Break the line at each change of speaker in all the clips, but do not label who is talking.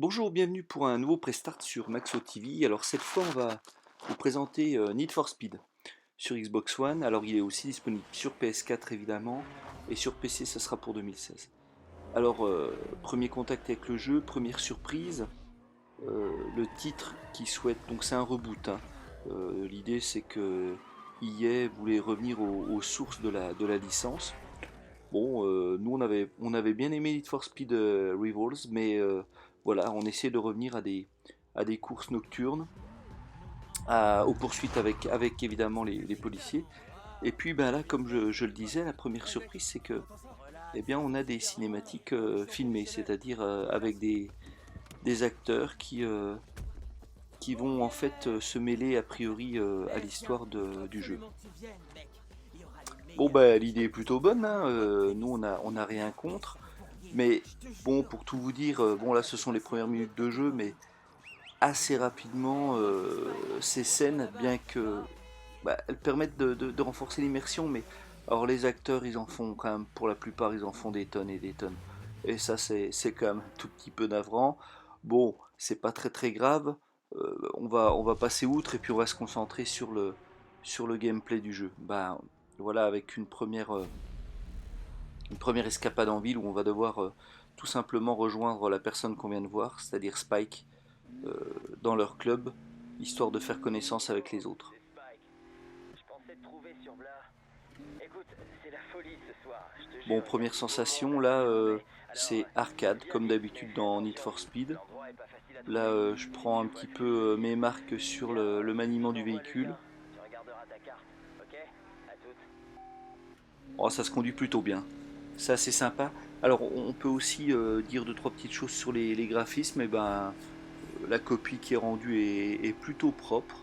Bonjour, bienvenue pour un nouveau Prestart sur Maxo TV. Alors cette fois on va vous présenter Need for Speed sur Xbox One. Alors il est aussi disponible sur PS4 évidemment et sur PC ça sera pour 2016. Alors premier contact avec le jeu, première surprise, le titre qui souhaite, donc c'est un reboot, hein. L'idée c'est que EA voulait revenir aux sources de la licence. Bon, nous on avait bien aimé Need for Speed Rivals, mais voilà, on essaie de revenir à des courses nocturnes, aux poursuites avec évidemment les policiers. Et puis ben là, comme je le disais, la première surprise c'est que eh bien, on a des cinématiques filmées, c'est-à-dire avec des acteurs qui vont en fait se mêler a priori à l'histoire du jeu. Bon bah l'idée est plutôt bonne, hein, nous on a rien contre. Mais bon, pour tout vous dire, bon là ce sont les premières minutes de jeu, mais assez rapidement, ces scènes, bien que bah, elles permettent de renforcer l'immersion, mais alors les acteurs, ils en font quand même, pour la plupart, ils en font des tonnes et des tonnes. Et ça, c'est quand même un tout petit peu navrant. Bon, c'est pas très très grave, on va passer outre et puis on va se concentrer sur le gameplay du jeu. Bah voilà, avec une première escapade en ville où on va devoir tout simplement rejoindre la personne qu'on vient de voir, c'est-à-dire Spike, euh, dans leur club, histoire de faire connaissance avec les autres.
C'est Spike. Je pensais te trouver sur Bla. Écoute, c'est la folie ce soir. Je te
Bon,
jure, il y a
première
du beau monde
sensation,
à
là,
Saint-Tropez. Alors,
c'est
si tu veux
arcade,
bien
comme
vite, mais
d'habitude
fais
dans Need
attention.
for Speed.
L'endroit est pas facile à
Là,
trouver.
je
Et
prends un
tu vois
petit
ce que je veux
peu mes
dire.
marques sur
Tiens,
le
je
maniement du
t'envoie le
véhicule.
lien. Tu regarderas ta carte, ok? À toutes.
Oh, ça se conduit plutôt bien. C'est assez sympa. Alors, on peut aussi dire deux, trois petites choses sur les graphismes. Et ben, la copie qui est rendue est plutôt propre.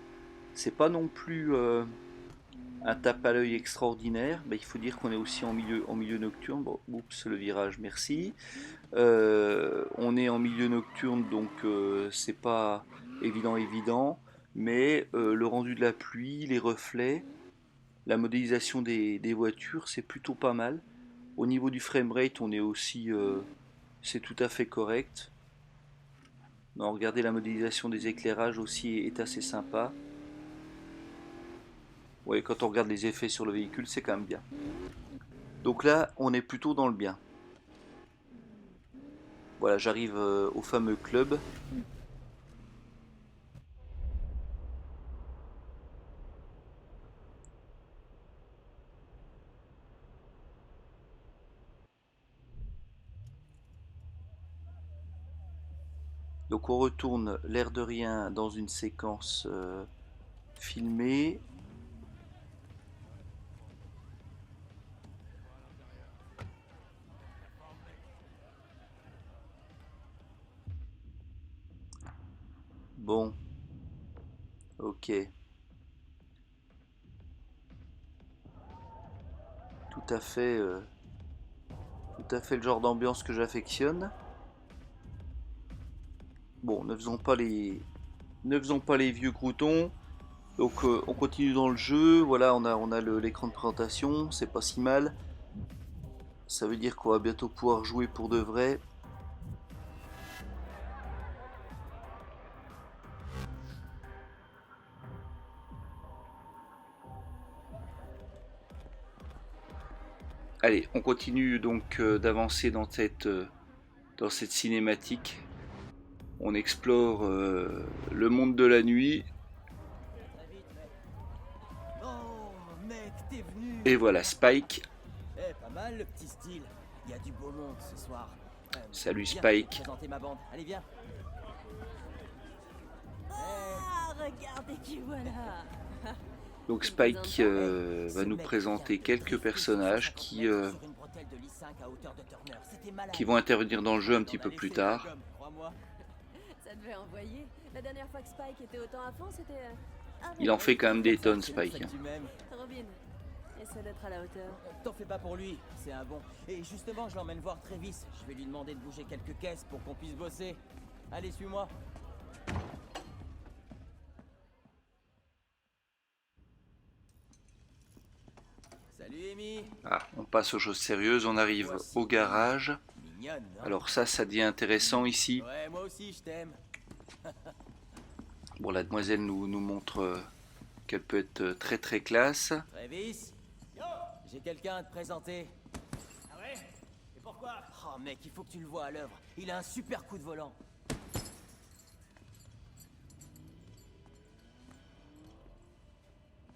C'est pas non plus un tape à l'œil extraordinaire. Ben, il faut dire qu'on est aussi en milieu nocturne. Bon, oups, le virage, merci. On est en milieu nocturne, donc c'est pas évident. Mais le rendu de la pluie, les reflets, la modélisation des voitures, c'est plutôt pas mal. Au niveau du framerate, on est aussi, c'est tout à fait correct. Non, regardez, la modélisation des éclairages aussi est assez sympa. Ouais, quand on regarde les effets sur le véhicule, c'est quand même bien. Donc là, on est plutôt dans le bien. Voilà, j'arrive au fameux club. Donc on retourne l'air de rien dans une séquence filmée. Bon, ok, tout à fait, tout à fait le genre d'ambiance que j'affectionne. Bon, ne faisons pas les vieux croutons. Donc on continue dans le jeu. Voilà, on a l'écran de présentation, c'est pas si mal. Ça veut dire qu'on va bientôt pouvoir jouer pour de vrai. Allez, on continue donc d'avancer dans cette cinématique. On explore le monde de la nuit.
Très vite, mec. Oh, mec, t'es venu.
Et voilà, Spike.
Eh, pas mal le petit style. Il y a du beau monde ce soir.
Salut
Viens, je vais te
Spike.
présenter ma bande. Allez, viens.
Ah, regardez qui voilà.
Donc
Tu me présentes
Spike
pas?
va
Ce
nous
mec qui vient
présenter
de
quelques
drifter sur
personnages
150 mètres sur une bretelle de l'I5 à hauteur de Turner. C'était
qui
malade.
vont intervenir dans le jeu un
Il
petit
en a
peu plus
laissé la
tard.
gomme, crois-moi.
Ça devait envoyer. La dernière fois que Spike était autant à fond, c'était à
Il en
Redmond.
fait quand même des
Comme ça,
tonnes,
c'est pour ça
Spike,
que
hein.
tu m'aimes.
Robin, essaie d'être à la hauteur.
T'en fais pas pour lui, c'est un bon. Et justement, je l'emmène voir Travis. Je vais lui demander de bouger quelques caisses pour qu'on puisse bosser. Allez, suis-moi. Salut, Amy.
Ah, on passe aux choses sérieuses, on arrive au
Voici Amy,
garage.
une mignonne, non?
Alors ça devient intéressant ici.
Ouais, moi aussi, je t'aime.
Bon, la demoiselle nous montre qu'elle peut être très très classe.
Travis? Yo! J'ai quelqu'un à te présenter. Ah ouais? Et pourquoi? Oh mec, il faut que tu le vois à l'œuvre. Il a un super coup de volant.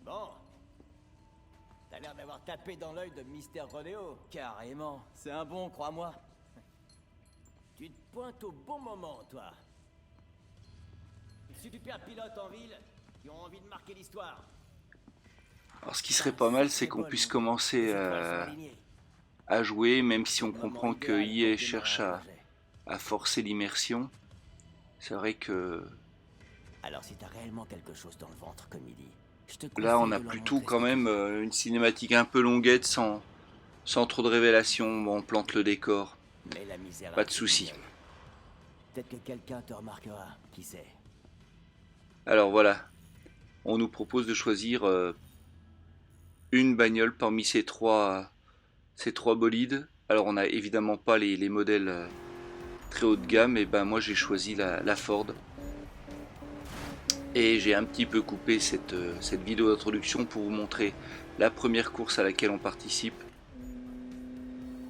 Bon. T'as l'air d'avoir tapé dans l'œil de Mister Rodeo. Carrément. C'est un bon, crois-moi. Tu te pointes au bon moment, toi. Super pilote en ville qui ont envie de marquer l'histoire.
Alors ce qui serait pas mal, c'est qu'on puisse commencer à jouer, même si on comprend que EA cherche à forcer l'immersion. C'est vrai que
Alors si t'as réellement quelque chose dans le ventre, comme il dit, je te
là on
conseille
a
de leur
plutôt
montrer
quand
ce que tu
même
fais.
une cinématique un peu longuette sans trop de révélations. Bon, on plante le décor,
Mais la misère
pas
a
de
des
soucis.
guignols. Peut-être que quelqu'un te remarquera, qui sait.
Alors voilà, on nous propose de choisir une bagnole parmi ces trois bolides. Alors on n'a évidemment pas les modèles très haut de gamme, et ben moi j'ai choisi la Ford. Et j'ai un petit peu coupé cette vidéo d'introduction pour vous montrer la première course à laquelle on participe,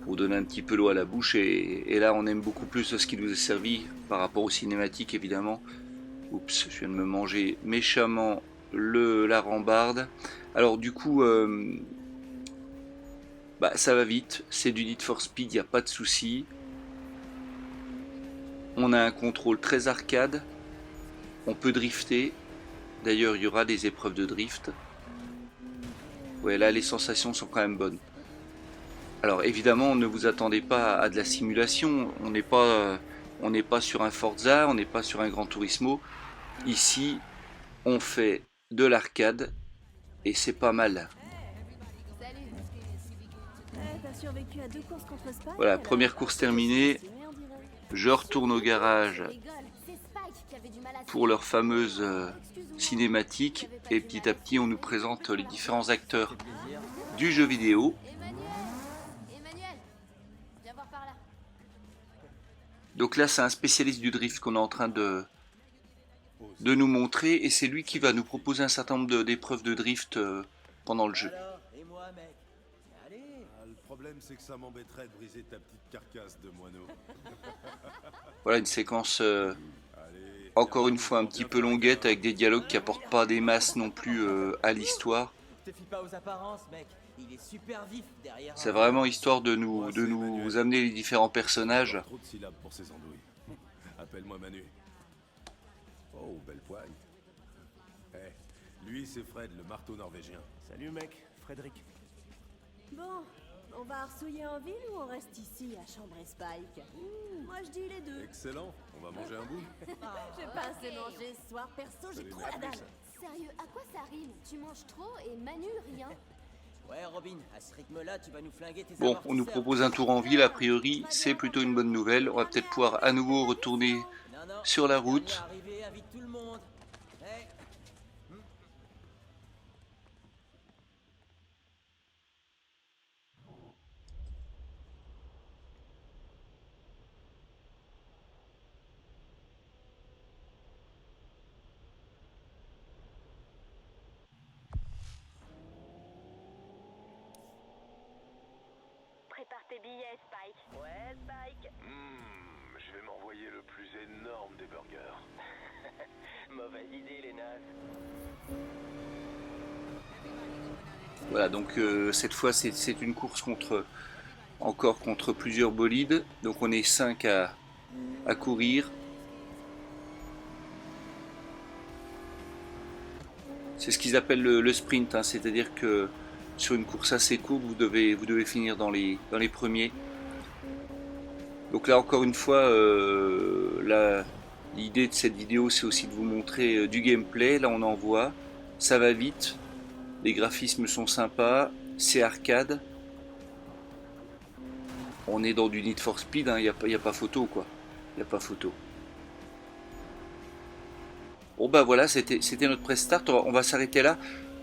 pour vous donner un petit peu l'eau à la bouche. Et là on aime beaucoup plus ce qui nous est servi par rapport aux cinématiques évidemment. Oups, je viens de me manger méchamment la rambarde. Alors du coup, ça va vite, c'est du Need for Speed, il n'y a pas de souci. On a un contrôle très arcade, on peut drifter, d'ailleurs il y aura des épreuves de drift. Ouais, là les sensations sont quand même bonnes. Alors évidemment, ne vous attendez pas à de la simulation, on n'est pas sur un Forza, on n'est pas sur un Gran Turismo. Ici, on fait de l'arcade et c'est pas mal.
Salut. T'as survécu à 2 courses contre Spike?
Voilà,
alors
première course terminée.
on dirait.
Je retourne au garage
Je rigole, c'est Spike qui avait du mal à
pour leur
suivre.
fameuse
Excuse-moi,
cinématique,
j'avais pas
et
vu
petit
la
à petit on nous présente les différents acteurs
Plaisir.
du jeu vidéo.
Emmanuel, viens voir par là.
Donc là c'est un spécialiste du drift qu'on est en train de nous montrer, et c'est lui qui va nous proposer un certain nombre d'épreuves de drift pendant le jeu.
Alors, et moi, mec? Allez.
Ah, le problème, c'est que ça m'embêterait de briser ta petite carcasse de moineau.
Voilà une séquence
Allez,
encore une fois un petit peu longuette, avec des dialogues qui apportent pas des masses non plus à l'histoire.
Te fie pas aux apparences, mec. Il est super vif derrière.
C'est vraiment histoire de nous amener les différents personnages.
trop de syllabes pour ces andouilles. Appelle-moi Manu. Oh, belle poigne. Lui, c'est Fred, le marteau norvégien.
Salut mec, Frédéric.
Bon, on va arsouiller en ville ou on reste ici à chambrer Spike? Moi je dis les deux.
Excellent, on va manger un bout.
J'ai pas assez mangé ce soir, perso j'ai trop la dalle.
Sérieux, à quoi ça rime? Tu manges trop et Manu rien.
Ouais, Robin, à ce rythme-là, tu vas nous flinguer tes
Bon, on nous propose un tour en ville, a priori c'est plutôt une bonne nouvelle. On va peut-être pouvoir à nouveau retourner sur la route.
Arrivé, invite tout le monde. Hey.
Prépare tes billets, Spike. Ouais, Spike.
Je vais m'envoyer le plus énorme des burgers.
Mauvaise idée, les nazes.
Voilà, donc cette fois c'est une course encore contre plusieurs bolides. Donc on est 5 à courir. C'est ce qu'ils appellent le sprint, hein, c'est-à-dire que sur une course assez courte, vous devez finir dans les premiers. Donc là encore une fois, l'idée de cette vidéo c'est aussi de vous montrer du gameplay. Là on en voit, ça va vite, les graphismes sont sympas, c'est arcade. On est dans du Need for Speed, il n'y a pas photo quoi, il n'y a pas photo. Bon bah voilà, c'était notre press start, on va s'arrêter là.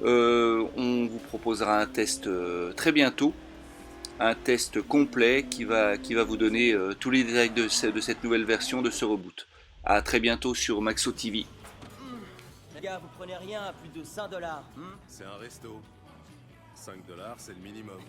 On vous proposera un test très bientôt un test complet qui va vous donner tous les détails de cette nouvelle version de ce reboot. A très bientôt sur Maxo TV.
Les gars, vous prenez rien à plus de 5 $,
C'est un resto. 5 $, c'est le minimum.